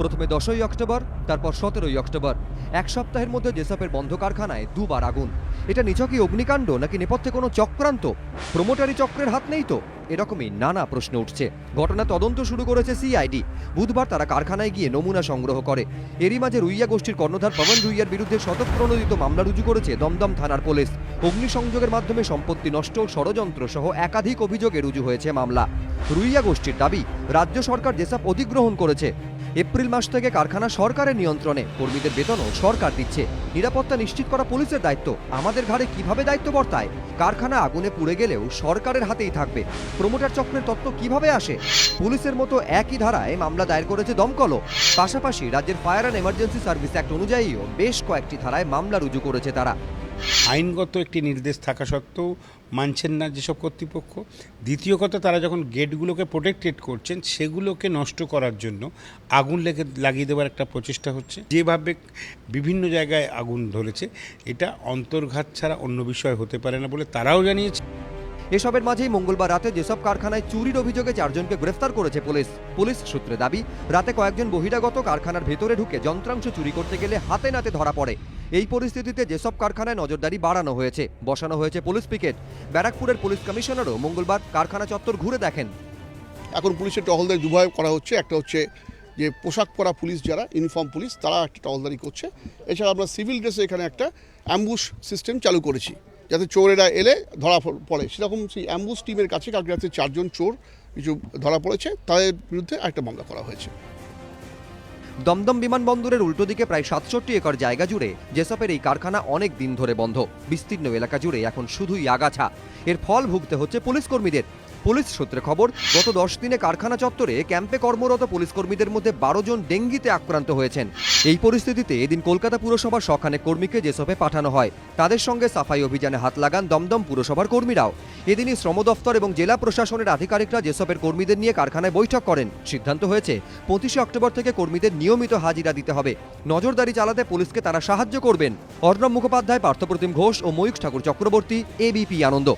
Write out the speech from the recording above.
প্রথমে 10ই অক্টোবর, তারপর 17ই অক্টোবর। এক সপ্তাহের মধ্যে জেসপের বন্ধ কারখানায় দুবার আগুন। এটা নিছকই অগ্নিকাণ্ড নাকি নেপথ্যে কোনো চক্রান্ত? প্রমোটারি চক্রের হাত নেই তো? এরকমই নানা প্রশ্ন উঠছে। ঘটনা তদন্ত শুরু করেছে সিআইডি। বুধবার তারা কারখানায় গিয়ে নমুনা সংগ্রহ করে। এরই মাঝে রুইয়া গোষ্ঠীর কর্ণধার পবন রুইয়ার বিরুদ্ধে শতপ্রণোদিত মামলা রুজু করেছে দমদম থানার পুলিশ। অগ্নিসংযোগের মাধ্যমে সম্পত্তি নষ্ট, ষড়যন্ত্র সহ একাধিক অভিযোগে রুজু হয়েছে মামলা। রুইয়া গোষ্ঠীর দাবি, রাজ্য সরকার জেসপ অধিগ্রহণ করেছে। এপ্রিল মাস থেকে কারখানা সরকারের নিয়ন্ত্রণে, কর্মীদের বেতনও সরকার দিচ্ছে। নিরাপত্তা নিশ্চিত করা পুলিশের দায়িত্ব। আমাদের ঘাড়ে কিভাবে দায়িত্ব বর্তায়? কারখানা আগুনে পুড়ে গেলেও সরকারের হাতেই থাকবে। প্রমোটার চক্রের তত্ত্ব কিভাবে আসে? পুলিশের মতো একই ধারায় মামলা দায়ের করেছে দমকলও। পাশাপাশি রাজ্যের fire and emergency service act অনুযায়ীও বেশ কয়েকটি ধারায় মামলা রুজু করেছে তারা। আইনগত একটি নির্দেশ থাকা সত্ত্বেও মানছেন না যেসব কর্তৃপক্ষ। দ্বিতীয় কথা, তারা যখন গেটগুলোকে প্রোটেক্টেড করছেন, সেগুলোকে নষ্ট করার জন্য আগুন লাগিয়ে দেওয়ার একটা প্রচেষ্টা হচ্ছে। যেভাবে বিভিন্ন জায়গায় আগুন ধরেছে, এটা অন্তর্ঘাত ছাড়া অন্য বিষয় হতে পারে না বলে তারাও জানিয়েছে। এসবের মাঝেই মঙ্গলবার রাতে যেসব কারখানায় চুরির অভিযোগে 4 জনকে গ্রেফতার করেছে পুলিশ। পুলিশ সূত্রে দাবি, রাতে কয়েকজন বহিরাগত কারখানার ভেতরে ঢুকে যন্ত্রাংশ চুরি করতে গেলে হাতে নাতে ধরা পড়ে। এই পরিস্থিতিতে যেসব কারখানায় নজরদারি বাড়ানো হয়েছে, বসানো হয়েছে পুলিশ পিকেট। ব্যারাকপুরের পুলিশ কমিশনারও মঙ্গলবার কারখানা চত্বর ঘুরে দেখেন। এখন পুলিশের টহলদারি দুভাবে করা হচ্ছে। একটা হচ্ছে যে পোশাক পরা পুলিশ, যারা ইউনিফর্ম পুলিশ, তারা একটা টহলদারি করছে। এছাড়া আমরা সিভিল ড্রেসে এখানে একটা অ্যাম্বুশ সিস্টেম চালু করেছি, যাতে চোরেরা এলে ধরা পড়ে। সেরকম সেই অ্যাম্বুশ টিমের কাছে কালকে রাতে 4 জন চোর কিছু ধরা পড়েছে, তাদের বিরুদ্ধে একটা মামলা করা হয়েছে। দমদম বিমানবন্দরের উল্টো দিকে প্রায় 67 একর জায়গা জুড়ে জেসপের এই কারখানা অনেক দিন ধরে বন্ধ। বিস্তীর্ণ এলাকা জুড়ে এখন শুধুই আগাছা। এর ফল ভুগতে হচ্ছে পুলিশ কর্মীদের। পুলিশ সূত্রে খবর, গত 10 দিনে কারখানা চত্বরে ক্যাম্পে কর্মরত পুলিশ কর্মীদের মধ্যে 12 জন ডেঙ্গিতে আক্রান্ত হয়েছেন। এই পরিস্থিতিতে এদিন কলকাতা পুরসভার শখানেক কর্মীকে জেসপে পাঠানো হয়। তাদের সঙ্গে সাফাই অভিযানে হাত লাগান দমদম পুরসভার কর্মীরাও। এদিনই শ্রম দফতর এবং জেলা প্রশাসনের আধিকারিকরা জেসপের কর্মীদের নিয়ে কারখানায় বৈঠক করেন। সিদ্ধান্ত হয়েছে 25 অক্টোবর থেকে কর্মীদের নিয়মিত হাজিরা দিতে হবে। নজরদারি চালাতে পুলিশকে তারা সাহায্য করবেন। অর্ণব মুখোপাধ্যায়, পার্থপ্রতিম ঘোষ ও ময়ূখ ঠাকুর চক্রবর্তী, এবিপি আনন্দ।